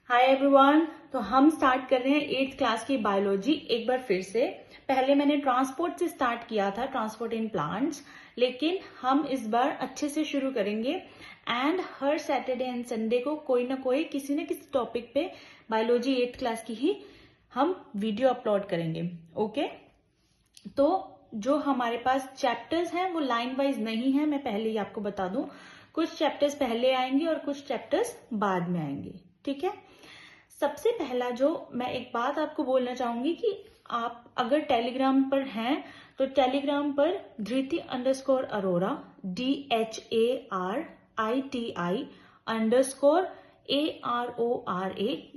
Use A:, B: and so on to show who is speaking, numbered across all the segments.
A: Hi everyone. तो हम start कर रहे हैं 8th क्लास की बायोलॉजी एक बार फिर से। पहले मैंने ट्रांसपोर्ट से स्टार्ट किया था, ट्रांसपोर्ट इन प्लांट्स, लेकिन हम इस बार अच्छे से शुरू करेंगे and her Saturday and Sunday को कोई ना कोई किसी न किसी टॉपिक पे बायोलॉजी 8th क्लास की ही हम वीडियो अपलोड करेंगे। ओके, तो जो हमारे पास चैप्टर्स हैं वो लाइन वाइज नहीं है, मैं पहले ही आपको बता दूं। कुछ चैप्टर्स पहले आएंगे और कुछ चैप्टर्स बाद में आएंगे, ठीक है। सबसे पहला जो मैं एक बात आपको बोलना चाहूंगी कि आप अगर टेलीग्राम पर हैं तो टेलीग्राम पर धृति_अरोरा DHARITI_ARORA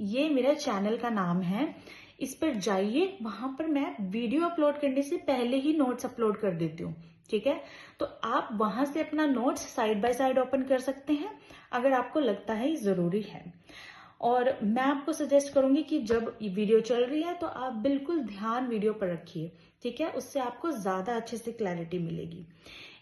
A: ये मेरा चैनल का नाम है। इस पर जाइए, वहां पर मैं वीडियो अपलोड करने से पहले ही नोट्स अपलोड कर देती हूँ, ठीक है। तो आप वहां से अपना notes side by side open कर सकते हैं अगर आपको लगता है जरूरी है। और मैं आपको सजेस्ट करूंगी कि जब वीडियो चल रही है तो आप बिल्कुल ध्यान वीडियो पर रखिए, ठीक है। उससे आपको ज्यादा अच्छे से क्लैरिटी मिलेगी।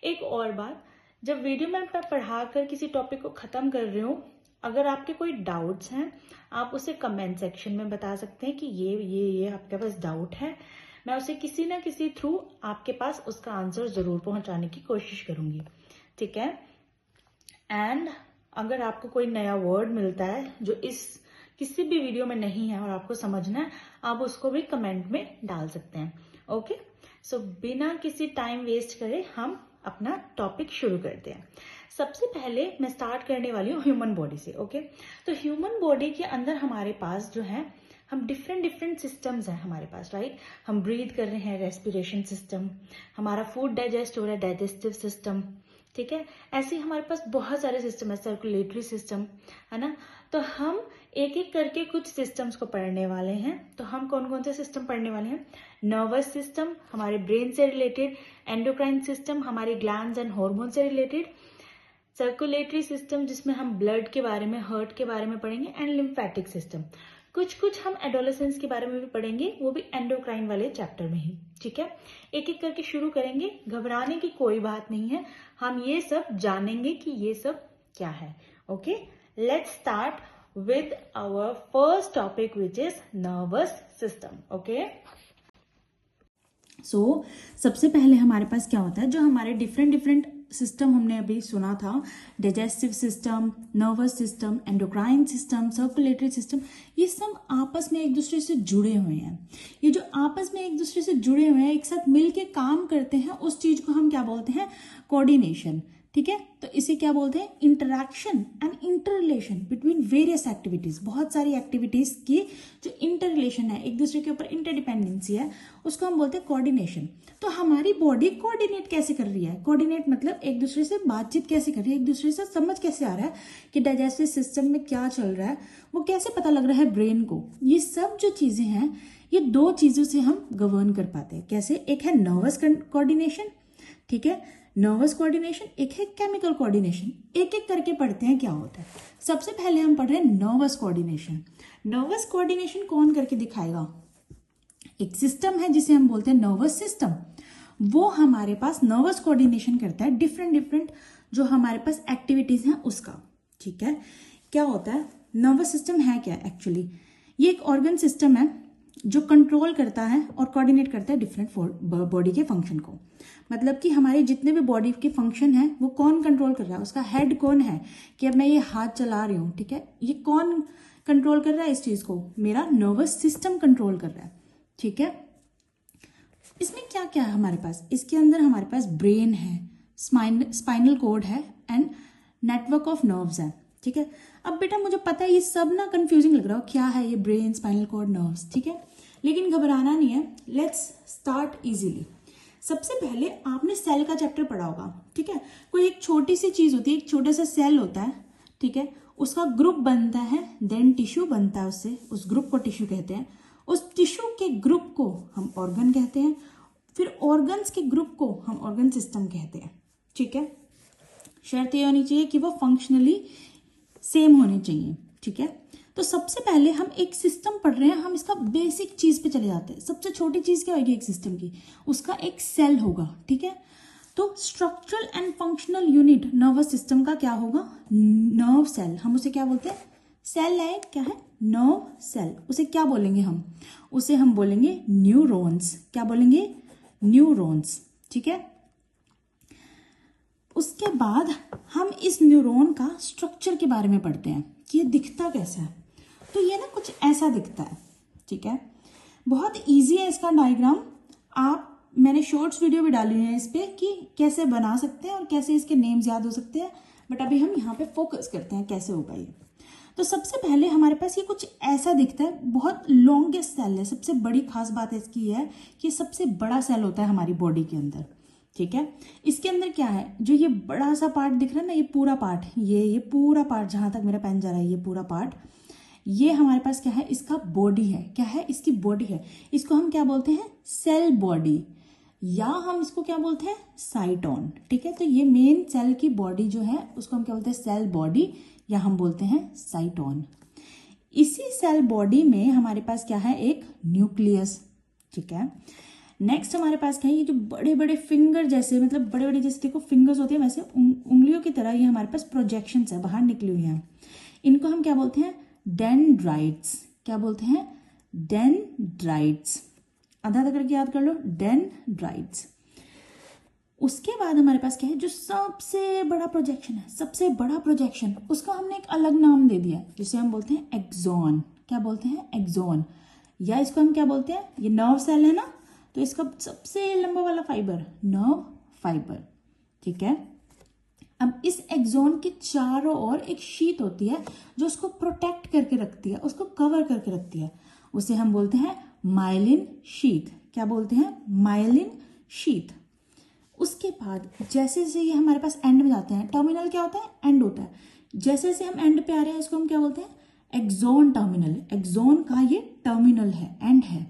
A: एक और बात, जब वीडियो में मैं पढ़ाकर किसी टॉपिक को खत्म कर रही हूँ, अगर आपके कोई डाउट्स हैं आप उसे कमेंट सेक्शन में बता सकते हैं कि ये आपके पास डाउट है। मैं उसे किसी ना किसी थ्रू आपके पास उसका आंसर जरूर पहुंचाने की कोशिश करूंगी, ठीक है। एंड अगर आपको कोई नया वर्ड मिलता है जो इस किसी भी वीडियो में नहीं है और आपको समझना है, आप उसको भी कमेंट में डाल सकते हैं। ओके, सो बिना किसी टाइम वेस्ट करे हम अपना टॉपिक शुरू करते हैं। सबसे पहले मैं स्टार्ट करने वाली हूँ ह्यूमन बॉडी से। ओके, तो ह्यूमन बॉडी के अंदर हमारे पास जो है हम डिफरेंट सिस्टम्स हैं हमारे पास, राइट। हम ब्रीथ कर रहे हैं, रेस्पिरेशन सिस्टम, हमारा फूड डाइजेस्ट हो रहा है, डाइजेस्टिव सिस्टम, ठीक है। ऐसे ही हमारे पास बहुत सारे सिस्टम है, सर्कुलेटरी सिस्टम है ना। तो हम एक एक करके कुछ सिस्टम्स को पढ़ने वाले हैं। तो हम कौन कौन से सिस्टम पढ़ने वाले हैं? नर्वस सिस्टम हमारे ब्रेन से रिलेटेड, एंडोक्राइन सिस्टम हमारे ग्लैंड्स एंड हार्मोन से रिलेटेड, सर्कुलेटरी सिस्टम जिसमें हम ब्लड के बारे में, हार्ट के बारे में पढ़ेंगे, एंड लिम्फेटिक सिस्टम। कुछ हम एडोलेसेंस के बारे में भी पढ़ेंगे, वो भी एंडोक्राइन वाले चैप्टर में ही, ठीक है। एक एक करके शुरू करेंगे, घबराने की कोई बात नहीं है, हम ये सब जानेंगे कि ये सब क्या है। Okay, let's start with our first topic which is nervous system. Okay, so सबसे पहले हमारे पास क्या होता है, जो हमारे डिफरेंट सिस्टम हमने अभी सुना था, digestive system, nervous system, endocrine system, circulatory system, ये सब आपस में एक दूसरे से जुड़े हुए हैं। ये जो आपस में एक दूसरे से जुड़े हुए हैं, एक साथ मिलके काम करते हैं, उस चीज को हम क्या बोलते हैं? कोऑर्डिनेशन, ठीक है। तो इसे क्या बोलते हैं? Interaction and inter relation between various activities. बहुत सारी एक्टिविटीज की जो इंटर रिलेशन है, एक दूसरे के ऊपर इंटरडिपेंडेंसी है, उसको हम बोलते हैं कोऑर्डिनेशन। तो हमारी बॉडी कोऑर्डिनेट कैसे कर रही है? कोऑर्डिनेट मतलब एक दूसरे से बातचीत कैसे कर रही है, एक दूसरे से समझ कैसे आ रहा है कि डाइजेस्टिव सिस्टम में क्या चल रहा है, वो कैसे पता लग रहा है ब्रेन को। ये सब जो चीजें हैं, ये दो चीजों से हम गवर्न कर पाते हैं। कैसे? एक है नर्वस कोऑर्डिनेशन, ठीक है, नर्वस कोऑर्डिनेशन, एक है केमिकल कोऑर्डिनेशन। एक एक करके पढ़ते हैं क्या होता है। सबसे पहले हम पढ़ रहे हैं नर्वस कोऑर्डिनेशन। नर्वस कोऑर्डिनेशन कौन करके दिखाएगा? एक सिस्टम है जिसे हम बोलते हैं नर्वस सिस्टम, वो हमारे पास नर्वस कोऑर्डिनेशन करता है डिफरेंट जो हमारे पास एक्टिविटीज हैं उसका, ठीक है। क्या होता है नर्वस सिस्टम? है क्या एक्चुअली? ये एक ऑर्गन सिस्टम है जो कंट्रोल करता है और कोऑर्डिनेट करता है डिफरेंट बॉडी के फंक्शन को। मतलब कि हमारे जितने भी बॉडी के फंक्शन है वो कौन कंट्रोल कर रहा है, उसका हेड कौन है, कि अब मैं ये हाथ चला रही हूँ, ठीक है, ये कौन कंट्रोल कर रहा है इस चीज को? मेरा नर्वस सिस्टम कंट्रोल कर रहा है, ठीक है। इसमें क्या क्या है हमारे पास? इसके अंदर हमारे पास ब्रेन है, स्पाइनल कोड है, एंड नेटवर्क ऑफ नर्व्स है, ठीक है। अब बेटा मुझे पता है ये सब ना कंफ्यूजिंग लग रहा हो, क्या है ये ब्रेन, स्पाइनल कोड, नर्व्स, ठीक है, लेकिन घबराना नहीं है। Let's start easily. सबसे पहले आपने सेल का चैप्टर पढ़ा होगा, ठीक है। कोई एक छोटी सी चीज होती है, एक छोटा सा सेल होता है, ठीक है, उसका ग्रुप बनता है, देन टिश्यू बनता है उससे, उस ग्रुप को टिश्यू कहते हैं। उस टिश्यू के ग्रुप को हम ऑर्गन कहते हैं, फिर ऑर्गन्स के ग्रुप को हम ऑर्गन सिस्टम कहते हैं, ठीक है। शर्त ये होनी चाहिए कि वो फंक्शनली सेम होने चाहिए, ठीक है। तो सबसे पहले हम एक सिस्टम पढ़ रहे हैं, हम इसका बेसिक चीज पे चले जाते हैं। सबसे छोटी चीज क्या होगी एक सिस्टम की? उसका एक सेल होगा, ठीक है। तो structural and functional unit nervous system का क्या होगा? Nerve cell. हम उसे क्या बोलते हैं? सेल है, क्या है? नर्व सेल, उसे क्या बोलेंगे उसे हम बोलेंगे न्यूरॉन्स। क्या बोलेंगे? न्यूरॉन्स। ठीक है। उसके बाद हम इस न्यूरॉन का स्ट्रक्चर के बारे में पढ़ते हैं कि ये दिखता कैसा है। तो ये ना कुछ ऐसा दिखता है। ठीक है, बहुत इजी है इसका डायग्राम। मैंने शॉर्ट्स वीडियो भी डाली है इस पे कि कैसे बना सकते हैं और कैसे इसके नेम्स याद हो सकते हैं, बट अभी हम यहाँ पे फोकस करते हैं कैसे होगा ये। तो सबसे पहले हमारे पास ये कुछ ऐसा दिखता है, बहुत लॉन्गेस्ट सेल है। सबसे बड़ी खास बात इसकी है कि सबसे बड़ा सेल होता है हमारी बॉडी के अंदर। ठीक है, इसके अंदर क्या है, जो ये बड़ा सा पार्ट दिख रहा है ना, ये पूरा पार्ट, ये पूरा पार्ट, जहां तक मेरा पेन जा रहा है, ये पूरा पार्ट, ये हमारे पास क्या है, इसका बॉडी है। क्या है? इसकी बॉडी है। इसको हम क्या बोलते हैं? सेल बॉडी, या हम इसको क्या बोलते हैं? साइटोन। ठीक है, तो ये मेन सेल की बॉडी जो है उसको हम क्या बोलते हैं? सेल बॉडी, या हम बोलते हैं साइटोन। इसी सेल बॉडी में हमारे पास क्या है? एक न्यूक्लियस। ठीक है, नेक्स्ट हमारे पास क्या है? ये जो बड़े बड़े फिंगर जैसे, मतलब बड़े बड़े जैसे देखो फिंगर्स होते हैं, वैसे उंगलियों की तरह ये हमारे पास प्रोजेक्शंस है, बाहर निकली हुई हैं। इनको हम क्या बोलते हैं? डेंड्राइट्स। क्या बोलते हैं? डेंड्राइट्स। आधा आधा करके याद कर लो, डेंड्राइट्स। उसके बाद हमारे पास क्या है? जो सबसे बड़ा प्रोजेक्शन है, सबसे बड़ा प्रोजेक्शन, उसका हमने एक अलग नाम दे दिया जिसे हम बोलते हैं एक्सॉन। क्या बोलते हैं? एक्सॉन। या इसको हम क्या बोलते हैं? ये नर्व सेल है ना, तो इसका सबसे लंबा वाला फाइबर नर्व फाइबर। ठीक है, अब इस एक्सॉन के चारों ओर एक शीट होती है जो उसको प्रोटेक्ट करके रखती है, उसको कवर करके रखती है। उसे हम बोलते हैं माइलिन शीथ। क्या बोलते हैं? Myelin sheath. उसके बाद जैसे जैसे ये हमारे पास एंड में जाते हैं, टर्मिनल क्या होता है? एंड होता है। जैसे जैसे हम एंड पे आ रहे हैं, इसको हम क्या बोलते हैं? Axon terminal. एक्सॉन का ये टर्मिनल है, एंड है।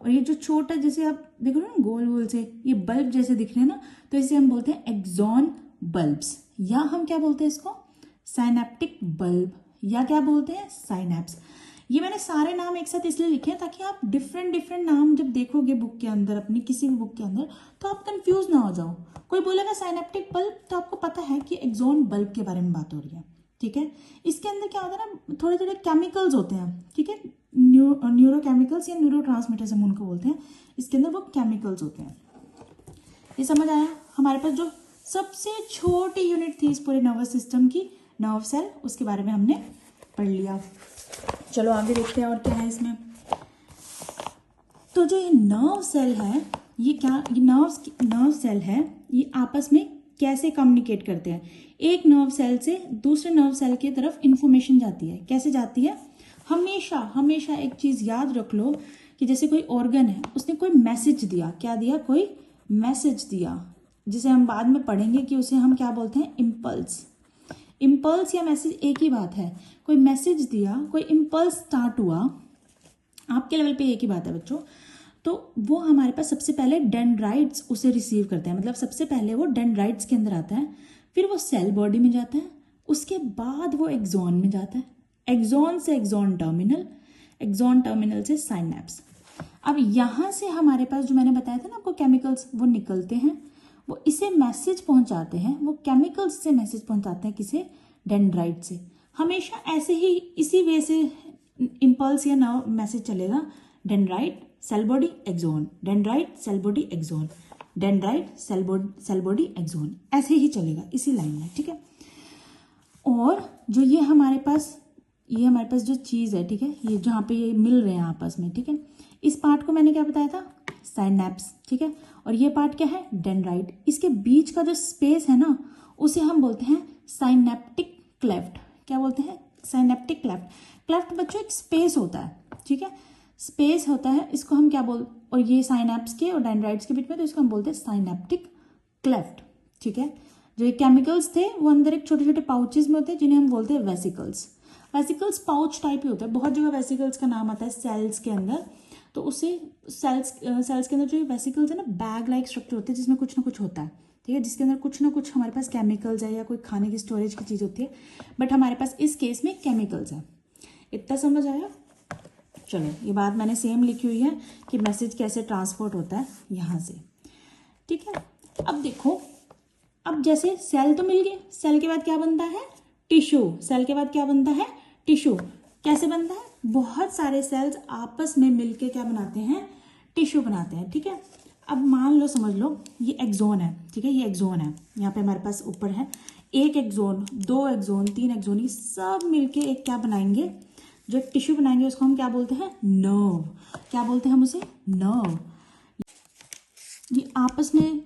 A: और ये जो छोटा, जैसे आप देख रहे हो ना गोल गोल से ये बल्ब जैसे दिख रहे हैं ना, तो इसे हम बोलते हैं एक्सॉन बल्ब्स, या हम क्या बोलते हैं इसको? साइनेप्टिक बल्ब, या क्या बोलते हैं? साइनेप्स। ये मैंने सारे नाम एक साथ इसलिए लिखे हैं ताकि आप डिफरेंट डिफरेंट नाम जब देखोगे बुक के अंदर, अपनी किसी भी बुक के अंदर, तो आप कंफ्यूज ना हो जाओ। कोई बोलेगा साइनेप्टिक बल्ब, तो आपको पता है कि एक्सॉन बल्ब के बारे में बात हो रही है। ठीक है, इसके अंदर क्या होता है ना, थोड़े थोड़े केमिकल्स होते हैं। ठीक है, न्यूरोकेमिकल्स या न्यूरोट्रांसमीटर्स हम उनको बोलते हैं। इसके अंदर वो केमिकल्स होते हैं। ये समझ आया? हमारे पास जो सबसे छोटी यूनिट थी इस पूरे नर्वस सिस्टम की, नर्व सेल, उसके बारे में हमने पढ़ लिया। चलो आगे देखते हैं और क्या है इसमें। तो जो ये नर्व सेल है, ये क्या, ये नर्व सेल है, ये आपस में कैसे कम्युनिकेट करते हैं? एक नर्व सेल से दूसरे नर्व सेल की तरफ इंफॉर्मेशन जाती है। कैसे जाती है? हमेशा हमेशा एक चीज याद रख लो कि जैसे कोई ऑर्गन है, उसने कोई मैसेज दिया। क्या दिया? कोई मैसेज दिया, जिसे हम बाद में पढ़ेंगे कि उसे हम क्या बोलते हैं? इम्पल्स। इम्पल्स या मैसेज एक ही बात है। कोई मैसेज दिया, कोई इम्पल्स स्टार्ट हुआ, आपके लेवल पे एक ही बात है बच्चों। तो वो हमारे पास सबसे पहले डेंड्राइट्स उसे रिसीव करते हैं, मतलब सबसे पहले वो डेंड्राइट्स के अंदर आता है, फिर वो सेल बॉडी में जाता है, उसके बाद वो एक्सॉन में जाता है, एक्सॉन से एक्सॉन टर्मिनल, एक्सॉन टर्मिनल से साइनेप्स। अब यहाँ से हमारे पास जो मैंने बताया था ना आपको केमिकल्स, वो निकलते हैं, वो इसे मैसेज पहुंचाते हैं, वो केमिकल्स से मैसेज पहुंचाते हैं किसे? डेंड्राइट से। हमेशा ऐसे ही इसी वे से इम्पल्स या नर्व मैसेज चलेगा। Dendrite cell body axon, dendrite cell body axon, dendrite cell body axon, ऐसे ही चलेगा इसी लाइन में। ठीक है, और जो ये हमारे पास जो चीज है, ठीक है, ये जहाँ पे ये मिल रहे हैं आपस में, ठीक है, इस पार्ट को मैंने क्या बताया था? साइनेप्स। ठीक है, और ये पार्ट क्या है? डेंड्राइट। इसके बीच का जो स्पेस है ना, उसे हम बोलते हैं साइनेप्टिक क्लेफ्ट। क्या बोलते हैं? Synaptic cleft. क्लेफ्ट बच्चों एक स्पेस होता है। ठीक है, स्पेस होता है, इसको हम क्या और ये साइनेप्स के और डेंड्राइट्स के बीच में, तो इसको हम बोलते हैं साइनेप्टिक क्लेफ्ट। ठीक है, जो ये केमिकल्स थे वो अंदर एक छोटे छोटे पाउचेस में होते हैं, जिन्हें हम बोलते हैं वेसिकल्स। वेसिकल्स पाउच टाइप ही होता है, बहुत जगह वेसिकल्स का नाम आता है सेल्स के अंदर। तो उससे सेल्स के अंदर जो वेसिकल्स है ना, बैग लाइक स्ट्रक्चर होते हैं जिसमें कुछ ना कुछ होता है। ठीक है, जिसके अंदर कुछ ना कुछ हमारे पास केमिकल्स है या कोई खाने की स्टोरेज की चीज़ होती है, बट हमारे पास इस केस में केमिकल्स है। इतना समझ आया? चलो, ये बात मैंने सेम लिखी हुई है कि मैसेज कैसे ट्रांसपोर्ट होता है यहाँ से। ठीक है, अब देखो, अब जैसे सेल तो मिल गए, सेल के बाद क्या बनता है? टिश्यू। सेल के बाद क्या बनता है? टिश्यू। कैसे बनता है? बहुत सारे सेल्स आपस में मिलके क्या बनाते हैं, टिश्यू बनाते हैं, ठीक है। अब मान लो, समझ लो ये एक्सोन है, ठीक है, ये एक्सोन है, यहाँ पे हमारे पास ऊपर है एक एक्सोन, 2 एक्सोन, 3 एक्सोन, ये सब मिलके एक क्या बनाएंगे, जो टिश्यू बनाएंगे उसको हम क्या बोलते हैं, नर्व। क्या बोलते हैं हम उसे, नर्व। ये आपस में,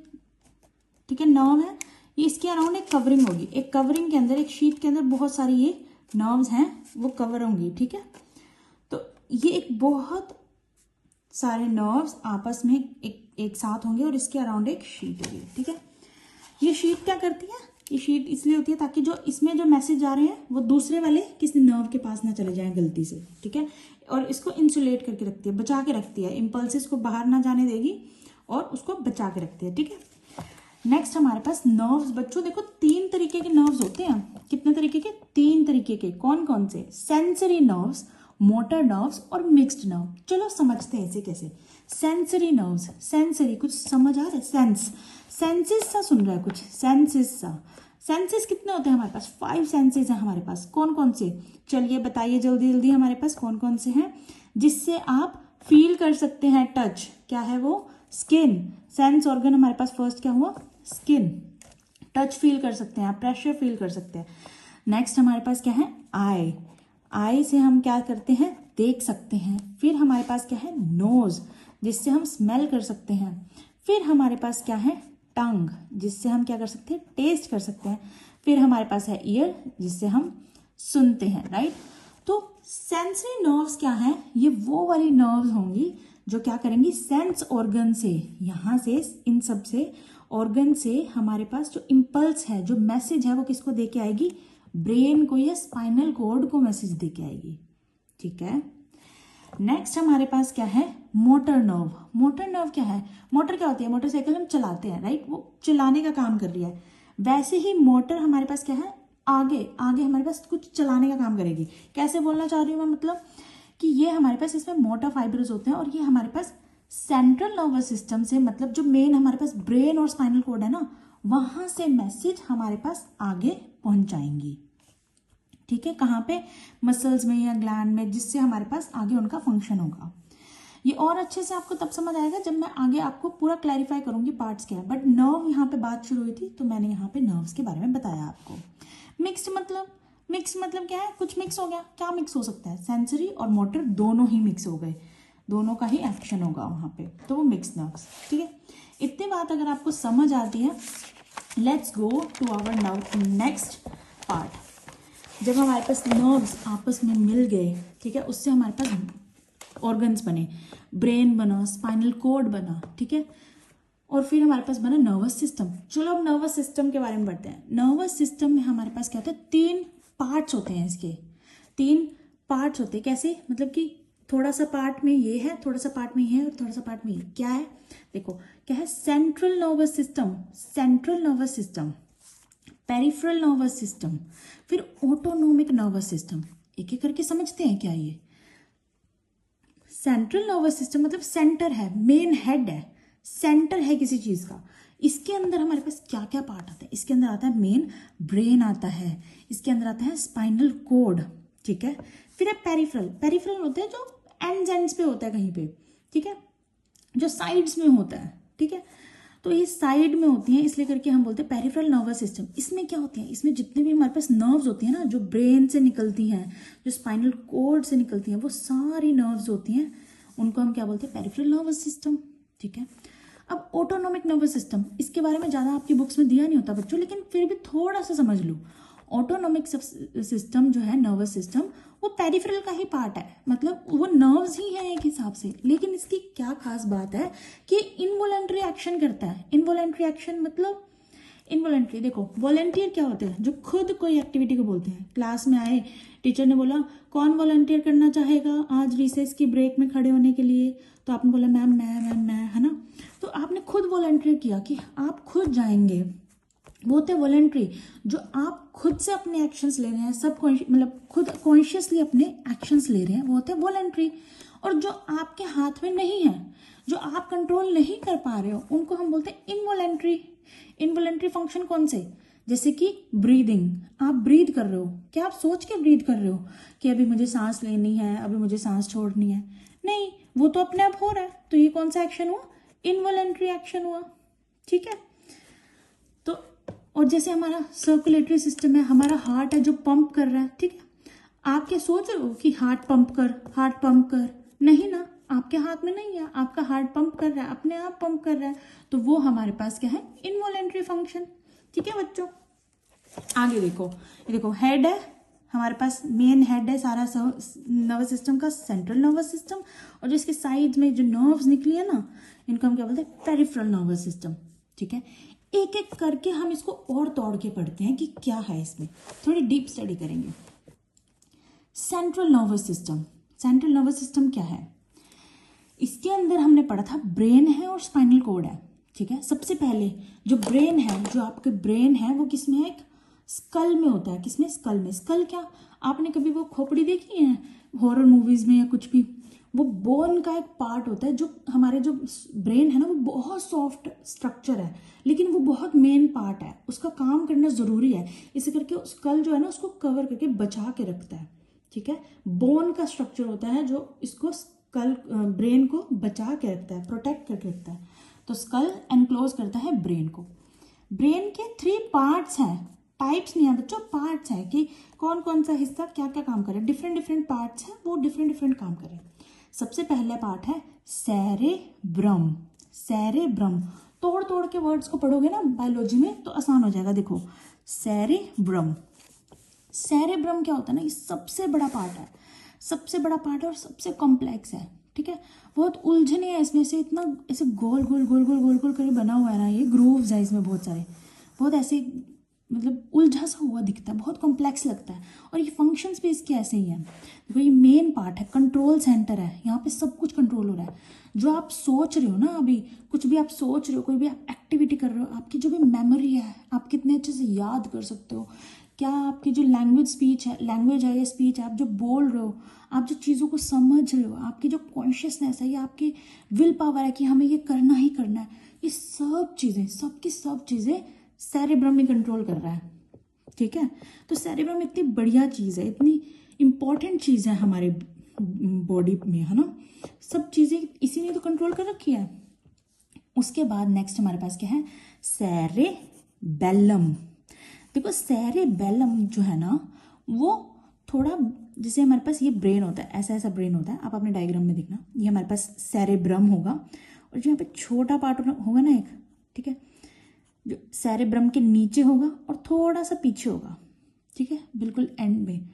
A: ठीक है, नर्व है, ये इसके अराउंड एक कवरिंग होगी, एक कवरिंग के अंदर, एक शीट के अंदर बहुत सारी ये नर्व्स हैं वो कवर होंगी, ठीक है। तो ये एक बहुत सारे नर्व्स आपस में एक साथ होंगे और इसके अराउंड एक शीट होगी, ठीक है। ये शीट क्या करती है, ये शीट इसलिए होती है ताकि जो इसमें जो मैसेज आ रहे हैं वो दूसरे वाले किसी नर्व के पास ना चले जाएं गलती से, ठीक है। और इसको इंसुलेट करके रखती है, बचा के रखती है, इम्पल्सिस को बाहर ना जाने देगी और उसको बचा के रखती है, ठीक है। नेक्स्ट हमारे पास नर्व्स, बच्चों देखो 3 तरीके के नर्व्स होते हैं। कितने तरीके के, 3 तरीके के। कौन कौन से, सेंसरी नर्व्स, मोटर नर्व्स और मिक्स्ड नर्व। चलो समझते हैं इसे कैसे। सेंसरी नर्व्स, सेंसरी कुछ समझ आ रहा है, सेंसेस सा सुन रहा है कुछ, सेंसेस सा। सेंसेस कितने होते हैं हमारे पास, 5 सेंसेस हैं हमारे पास। कौन कौन से, चलिए बताइए जल्दी जल्दी, हमारे पास कौन कौन से हैं जिससे आप फील कर सकते हैं टच। क्या है वो, स्किन। सेंस ऑर्गन हमारे पास फर्स्ट क्या हुआ, स्किन। टच फील कर सकते हैं, प्रेशर फील कर सकते हैं। नेक्स्ट हमारे पास क्या है, आई। आई से हम क्या करते हैं, देख सकते हैं। फिर हमारे पास क्या है, नोज, जिससे हम स्मेल कर सकते हैं। फिर हमारे पास क्या है, टंग, जिससे हम क्या कर सकते हैं, टेस्ट कर सकते हैं। फिर हमारे पास है ईयर, जिससे हम सुनते हैं, राइट। तो सेंसरी नर्व्स क्या है, ये वो वाली नर्व्स होंगी जो क्या करेंगी, सेंस ऑर्गन से, यहाँ से इन सब से ऑर्गन से हमारे पास जो इम्पल्स है, जो मैसेज है, वो किसको दे के आएगी, ब्रेन को या स्पाइनल कॉर्ड को मैसेज दे के आएगी, ठीक है। नेक्स्ट हमारे पास क्या है, मोटर नर्व। मोटर नर्व क्या है, मोटर क्या होती है, मोटरसाइकिल हम चलाते हैं, राइट, वो चलाने का काम कर रही है। वैसे ही मोटर हमारे पास क्या है, आगे आगे हमारे पास कुछ चलाने का काम करेगी। कैसे बोलना चाह रही हूँ मैं, मतलब कि ये हमारे पास इसमें मोटर फाइबर्स होते हैं और ये हमारे पास सेंट्रल नर्वस सिस्टम से, मतलब जो मेन हमारे पास ब्रेन और स्पाइनल कॉर्ड है ना, वहां से मैसेज हमारे पास आगे पहुंचाएंगी, ठीक है। कहाँ पे, मसल्स में या ग्लैंड में, जिससे हमारे पास आगे उनका फंक्शन होगा। ये और अच्छे से आपको तब समझ आएगा जब मैं आगे आपको पूरा क्लैरिफाई करूंगी पार्ट्स क्या है। बट नर्व यहाँ पे बात शुरू हुई थी तो मैंने यहाँ पे नर्व्स के बारे में बताया आपको। मिक्स्ड मतलब क्या है, कुछ मिक्स हो गया। क्या मिक्स हो सकता है, सेंसरी और मोटर दोनों ही मिक्स हो गए, दोनों का ही एक्शन होगा वहाँ पे, तो वो मिक्स नर्व्स, ठीक है। इतनी बात अगर आपको समझ आती है, let's go to our now next part. जब हमारे पास नर्व्स आपस में मिल गए, ठीक है, उससे हमारे पास ऑर्गन्स बने, ब्रेन बना, स्पाइनल कॉर्ड बना, ठीक है, और फिर हमारे पास बना नर्वस सिस्टम। चलो अब नर्वस सिस्टम के बारे में बढ़ते हैं। नर्वस सिस्टम में हमारे पास क्या होता है, 3 पार्ट्स होते हैं इसके, 3 पार्ट्स होते हैं। कैसे, मतलब कि थोड़ा सा पार्ट में ये है, थोड़ा सा पार्ट में ये है और थोड़ा सा पार्ट में ये। क्या है, देखो क्या है, central nervous system, central nervous system, peripheral nervous system, फिर ऑटोनोमिक नर्वस सिस्टम। एक एक करके समझते हैं क्या ये। सेंट्रल नर्वस सिस्टम मतलब सेंटर है, मेन हेड है, सेंटर है किसी चीज का। इसके अंदर हमारे पास क्या क्या पार्ट आता है, इसके अंदर आता है मेन ब्रेन आता है, इसके अंदर आता है स्पाइनल कॉर्ड, ठीक है। फिर है पेरिफेरल, पेरिफेरल होते हैं जो एंड्स पे होता है कहीं पे, ठीक है, जो साइड्स में होता है, ठीक है। तो ये साइड में होती हैं, इसलिए करके हम बोलते हैं पेरिफेरल नर्वस सिस्टम। इसमें क्या होती है, इसमें जितने भी हमारे पास नर्व्स होती हैं ना, जो ब्रेन से निकलती हैं, जो स्पाइनल कॉर्ड से निकलती हैं, वो सारी नर्व्स होती हैं, उनको हम क्या बोलते हैं, पेरिफेरल नर्वस सिस्टम, ठीक है। अब ऑटोनोमिक नर्वस सिस्टम, इसके बारे में ज़्यादा आपकी बुक्स में दिया नहीं होता बच्चों, लेकिन फिर भी थोड़ा सा समझ लो। ऑटोनोमिक सिस्टम जो है, नर्वस सिस्टम, वो पेरिफेरल का ही पार्ट है, मतलब वो नर्व्स ही है एक हिसाब से। लेकिन इसकी क्या खास बात है कि इनवॉलेंट्री एक्शन करता है। इनवॉलेंट्री एक्शन मतलब, इनवॉलेंट्री देखो, वॉलेंटियर क्या होते हैं, जो खुद कोई एक्टिविटी को बोलते हैं। क्लास में आए, टीचर ने बोला कौन वॉलंटियर करना चाहेगा आज रिसेस की ब्रेक में खड़े होने के लिए, तो आपने बोला मैम मैं, है ना। तो आपने खुद वॉलंटियर किया कि आप खुद जाएंगे, वो होते हैं वॉलंटरी, जो आप खुद से अपने एक्शंस ले रहे हैं, सब मतलब खुद कॉन्शियसली अपने एक्शंस ले रहे हैं, वो होते हैं वॉलंटरी। और जो आपके हाथ में नहीं है, जो आप कंट्रोल नहीं कर पा रहे हो, उनको हम बोलते हैं इनवॉलंटरी। इनवॉलंटरी फंक्शन कौन से, जैसे कि ब्रीदिंग, आप ब्रीद कर रहे हो, क्या आप सोच के ब्रीद कर रहे हो कि अभी मुझे सांस लेनी है, अभी मुझे सांस छोड़नी है? नहीं, वो तो अपने आप हो रहा है। तो ये कौन सा एक्शन हुआ? इनवॉलेंट्री एक्शन हुआ। ठीक है। तो और जैसे हमारा सर्कुलेटरी सिस्टम है, हमारा हार्ट है जो पंप कर रहा है। ठीक है। आप क्या सोच रहे हो कि हार्ट पंप कर, हार्ट पंप कर? नहीं ना, आपके हाथ में नहीं है, आपका हार्ट पंप कर रहा है, अपने आप पंप कर रहा है। तो वो हमारे पास क्या है? Involuntary function. ठीक है बच्चों, आगे देखो, ये देखो हेड है हमारे पास, मेन हेड है सारा नर्वस सिस्टम का, सेंट्रल नर्वस सिस्टम। और जो इसके साइड में जो नर्व्स निकली है ना, इनको हम क्या बोलते हैं? Peripheral nervous system. ठीक है। एक एक करके हम इसको और तोड़ के पढ़ते हैं कि क्या है इसमें, थोड़ी डीप स्टडी करेंगे। Central nervous system, central nervous system क्या है? इसके अंदर हमने पढ़ा था ब्रेन है और स्पाइनल कॉर्ड है। ठीक है। सबसे पहले जो ब्रेन है, जो आपके ब्रेन है वो किसमें है? एक स्कल में होता है। किसमें? स्कल में। स्कल क्या, आपने कभी वो खोपड़ी देखी है हॉरर मूवीज में या कुछ भी? वो बोन का एक पार्ट होता है। जो हमारे जो ब्रेन है ना, वो बहुत सॉफ्ट स्ट्रक्चर है, लेकिन वो बहुत मेन पार्ट है, उसका काम करना जरूरी है। इसे करके स्कल जो है ना, उसको कवर करके बचा के रखता है। ठीक है। बोन का स्ट्रक्चर होता है जो इसको स्कल, ब्रेन को बचा के रखता है, प्रोटेक्ट करके रखता है। तो स्कल एनक्लोज करता है ब्रेन को। ब्रेन के 3 पार्ट्स हैं, टाइप्स नहीं है बच्चों, पार्ट्स हैं कि कौन कौन सा हिस्सा क्या क्या काम करे। डिफरेंट डिफरेंट पार्ट्स हैं, वो डिफरेंट डिफरेंट काम करें। सबसे पहला पार्ट है सेरेब्रम। सेरेब्रम, तोड़ तोड़ के वर्ड्स को पढ़ोगे ना बायोलॉजी में तो आसान हो जाएगा। देखो सेरेब्रम, सेरेब्रम क्या होता है ना, ये सबसे बड़ा पार्ट है, सबसे बड़ा पार्ट है और सबसे कॉम्प्लेक्स है। ठीक है। बहुत उलझने है इसमें से, इतना ऐसे गोल गोल गोल गोल गोल गोल करके बना हुआ है ना, ये ग्रूव्स है इसमें बहुत सारे, बहुत ऐसे मतलब उलझा सा हुआ दिखता है, बहुत कॉम्प्लेक्स लगता है। और ये फंक्शंस भी इसके ऐसे ही हैं। देखो ये मेन पार्ट है, कंट्रोल सेंटर है, यहाँ पे सब कुछ कंट्रोल हो रहा है। जो आप सोच रहे हो ना, अभी कुछ भी आप सोच रहे हो, कोई भी आप एक्टिविटी कर रहे हो, आपकी जो भी मेमोरी है, आप कितने अच्छे से याद कर सकते हो, क्या आपकी जो लैंग्वेज है या स्पीच है, आप जो बोल रहे हो, आप जो चीज़ों को समझ रहे हो, आपकी जो कॉन्शियसनेस है या आपकी विल पावर है कि हमें ये करना ही करना है, ये सब चीज़ें, सबकी सब चीज़ें सेरेब्रम में कंट्रोल कर रहा है। ठीक है। तो सेरेब्रम इतनी बढ़िया चीज़ है, इतनी इंपॉर्टेंट चीज़ है हमारे बॉडी में, है ना। सब चीज़ें इसी ने तो कंट्रोल कर रखी है। उसके बाद नेक्स्ट हमारे पास क्या है? सेरेबेलम। देखो सेरेबेलम जो है ना, वो थोड़ा जैसे हमारे पास ये ब्रेन होता है, ऐसा ऐसा ब्रेन होता है, आप अपने डायग्राम में देखना, ये हमारे पास सेरेब्रम होगा। और जो यहाँ पे छोटा पार्ट होगा ना एक, ठीक है, जो सेरेब्रम के नीचे होगा और थोड़ा सा पीछे होगा। ठीक है, बिल्कुल एंड में।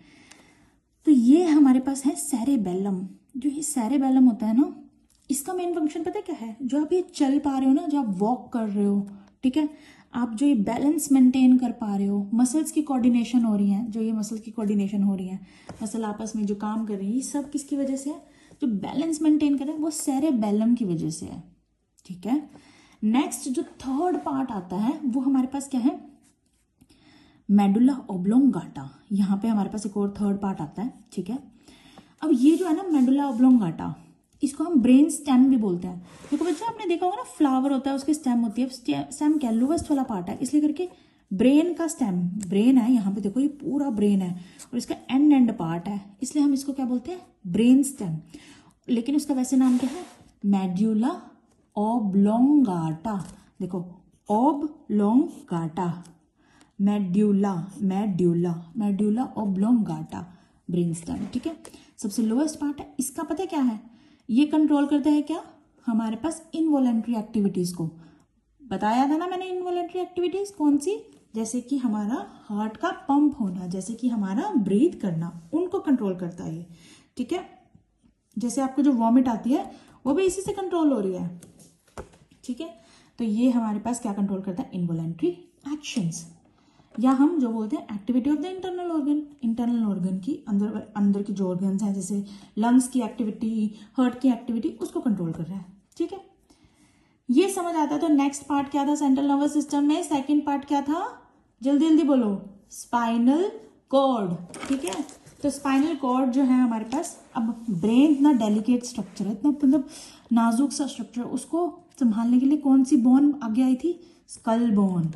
A: तो ये हमारे पास है सेरेबेलम। जो ये सेरेबेलम होता है ना, इसका मेन फंक्शन पता है क्या है? जो आप ये चल पा रहे हो ना, जो आप वॉक कर रहे हो, ठीक है, आप जो ये बैलेंस मेंटेन कर पा रहे हो, मसल्स की कोऑर्डिनेशन हो रही है, जो ये मसल की कोऑर्डिनेशन हो रही है, मसल आपस में जो काम कर रही है, ये सब किसकी वजह से है? जो बैलेंस मेंटेन कर रहे हैं वो सेरेबेलम की वजह से है। ठीक है। नेक्स्ट जो थर्ड पार्ट आता है वो हमारे पास क्या है? Medulla oblongata. यहाँ पे हमारे पास एक और थर्ड पार्ट आता है। ठीक है। अब ये जो है ना मेडुला ऑब्लोंगाटा, इसको हम ब्रेन स्टेम भी बोलते हैं। देखो बच्चों, आपने देखा होगा ना, फ्लावर होता है, उसकी स्टेम होती है, स्टेम क्या लोवेस्ट वाला पार्ट है, इसलिए करके ब्रेन का स्टेम, ब्रेन है यहाँ पे, देखो ये पूरा ब्रेन है और इसका एंड पार्ट है, इसलिए हम इसको क्या बोलते हैं? Brain stem. लेकिन उसका वैसे नाम क्या है? Medulla oblongata. देखो oblongata, medulla medulla medulla oblongata, brain stem. ठीक है, सबसे लोएस्ट पार्ट है। इसका पता है क्या है? ये कंट्रोल करता है क्या? हमारे पास इनवॉलेंट्री एक्टिविटीज को बताया था ना मैंने। इनवॉलेंट्री एक्टिविटीज कौन सी? जैसे कि हमारा हार्ट का पंप होना, जैसे कि हमारा ब्रीथ करना, उनको कंट्रोल करता है ये। ठीक है, जैसे आपको जो वॉमिट आती है वो भी इसी से कंट्रोल हो रही है। ठीक है, तो ये हमारे पास क्या कंट्रोल करता है? इनवॉलेंट्री एक्शंस, या हम जो बोलते हैं activity of the internal organ. Internal organ की अंदर की जो ऑर्गन्स हैं, जैसे लंग्स की एक्टिविटी, हार्ट की एक्टिविटी, उसको कंट्रोल कर रहा है। ठीक है, ये समझ आता है। तो नेक्स्ट पार्ट क्या था सेंट्रल नर्वस सिस्टम में? सेकंड पार्ट क्या था? जल्दी जल्दी बोलो। Spinal cord. ठीक है, तो स्पाइनल कॉर्ड जो है हमारे पास, अब ब्रेन इतना डेलिकेट स्ट्रक्चर है, इतना मतलब नाजुक सा स्ट्रक्चर, उसको संभालने के लिए कौन सी बोन आगे आई थी? Skull bone.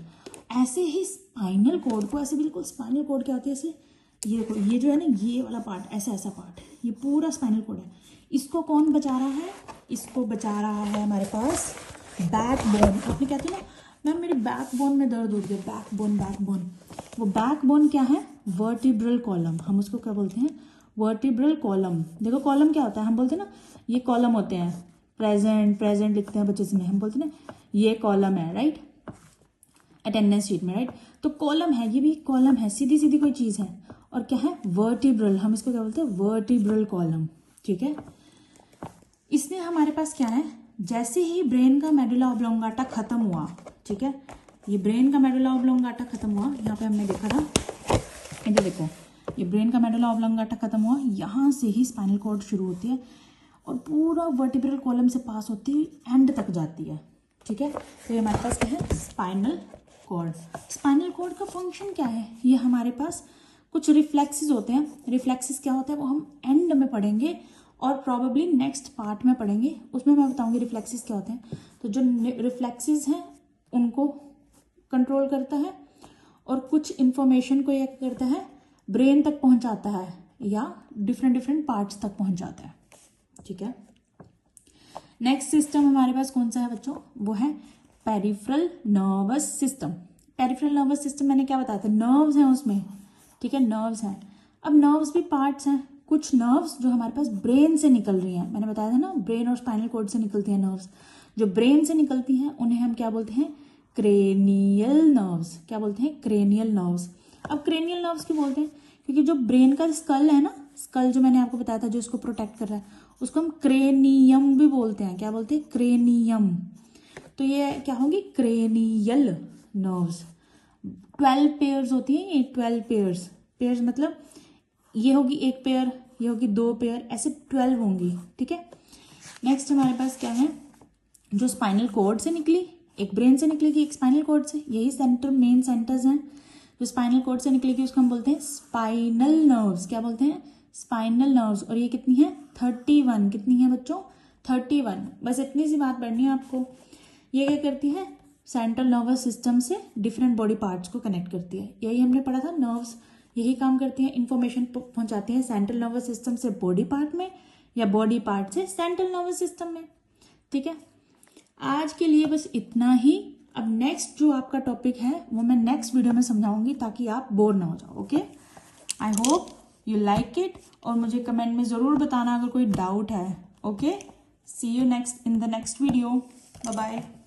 A: ऐसे ही स्पाइनल कॉर्ड को, ऐसे बिल्कुल स्पाइनल कॉर्ड क्या होती है, ऐसे ये देखो, ये जो है ना, ये वाला पार्ट, ऐसा ऐसा पार्ट, ये पूरा स्पाइनल कॉर्ड है। इसको कौन बचा रहा है? इसको बचा रहा है हमारे पास बैकबोन। आपने कहते हैं ना मैम मेरी बैकबोन में दर्द हो गया, बैकबोन बैकबोन, वो बैकबोन क्या है? Vertebral column. हम उसको क्या बोलते हैं? Vertebral column. देखो कॉलम क्या होता है, हम बोलते हैं ना ये कॉलम होते हैं, प्रेजेंट प्रेजेंट लिखते हैं बच्चे में, हम बोलते हैं ना ये कॉलम है, राइट, अटेंडेंस शीट में, राइट। तो कॉलम है, ये भी कॉलम है, सीधी सीधी कोई चीज़ है, और क्या है? वर्टिब्रल। हम इसको क्या बोलते हैं? वर्टिब्रल कॉलम, ठीक है। इसमें हमारे पास क्या है? जैसे ही ब्रेन का मेडुला ऑब्लोंगाटा खत्म हुआ, ठीक है, ये ब्रेन का मेडुला ऑब्लोंगाटा खत्म हुआ, यहाँ पे हमने देखा था, इधर देखो, ये ब्रेन का मेडुला ऑब्लोंगाटा खत्म हुआ, यहाँ से ही स्पाइनल कॉर्ड शुरू होती है और पूरा वर्टिब्रल कॉलम से पास होती है, एंड तक जाती है, ठीक है। तो ये हमारे पास क्या है? Spinal cord. स्पाइनल कॉर्ड का फंक्शन क्या है? ये हमारे पास कुछ रिफ्लेक्सेस होते हैं। रिफ्लेक्सेस क्या होता है वो हम एंड में पढ़ेंगे और प्रॉबेबली नेक्स्ट पार्ट में पढ़ेंगे, उसमें मैं बताऊंगी रिफ्लेक्सेस क्या होते हैं। तो जो रिफ्लेक्सेस हैं उनको कंट्रोल करता है और कुछ इंफॉर्मेशन को ये करता है ब्रेन तक पहुंचाता है या डिफरेंट डिफरेंट पार्ट्स तक पहुंचाता है, ठीक है। नेक्स्ट सिस्टम हमारे पास कौन सा है बच्चों? वो है peripheral nervous system. Peripheral nervous system मैंने क्या बताया था? नर्व्स हैं उसमें, ठीक है, नर्व्स हैं। अब नर्व्स भी पार्ट्स हैं, कुछ नर्व्स जो हमारे पास ब्रेन से निकल रही हैं, मैंने बताया था ना ब्रेन और स्पाइनल कॉर्ड से निकलती हैं नर्व्स, जो ब्रेन से निकलती हैं उन्हें हम क्या बोलते हैं? Cranial nerves. क्या बोलते हैं? Cranial nerves. अब क्रेनियल नर्व्स क्यों बोलते हैं? क्योंकि जो ब्रेन का स्कल है ना, स्कल जो मैंने आपको बताया था जो इसको प्रोटेक्ट कर रहा है, उसको हम क्रेनियम भी बोलते हैं। क्या बोलते हैं? क्रेनियम। तो ये क्या होगी? Cranial nerves. 12 पेयर्स होती है ये, 12 पेयर्स। पेयर्स मतलब ये होगी एक पेयर, ये होगी 2 पेयर, ऐसे 12 होंगी, ठीक है। नेक्स्ट हमारे पास क्या है? जो स्पाइनल कॉर्ड से निकली, एक ब्रेन से निकलेगी, एक स्पाइनल कॉर्ड से, यही सेंटर मेन सेंटर्स हैं। जो स्पाइनल कॉर्ड से निकलेगी उसको हम बोलते हैं स्पाइनल नर्व्स। क्या बोलते हैं? Spinal nerves. और ये कितनी है? 31। कितनी है बच्चों? 31। बस इतनी सी बात पढ़नी है आपको। ये क्या करती है? सेंट्रल नर्वस सिस्टम से डिफरेंट बॉडी पार्ट्स को कनेक्ट करती है। यही हमने पढ़ा था, नर्व्स यही काम करती हैं, इंफॉर्मेशन पहुंचाती हैं सेंट्रल नर्वस सिस्टम से बॉडी पार्ट में या बॉडी पार्ट से सेंट्रल नर्वस सिस्टम में, ठीक है। आज के लिए बस इतना ही। अब नेक्स्ट जो आपका टॉपिक है वो मैं नेक्स्ट वीडियो में समझाऊंगी ताकि आप बोर ना हो जाओ, okay. I hope you like it, और मुझे कमेंट में ज़रूर बताना अगर कोई डाउट है, okay. See you next in the next video. Bye bye.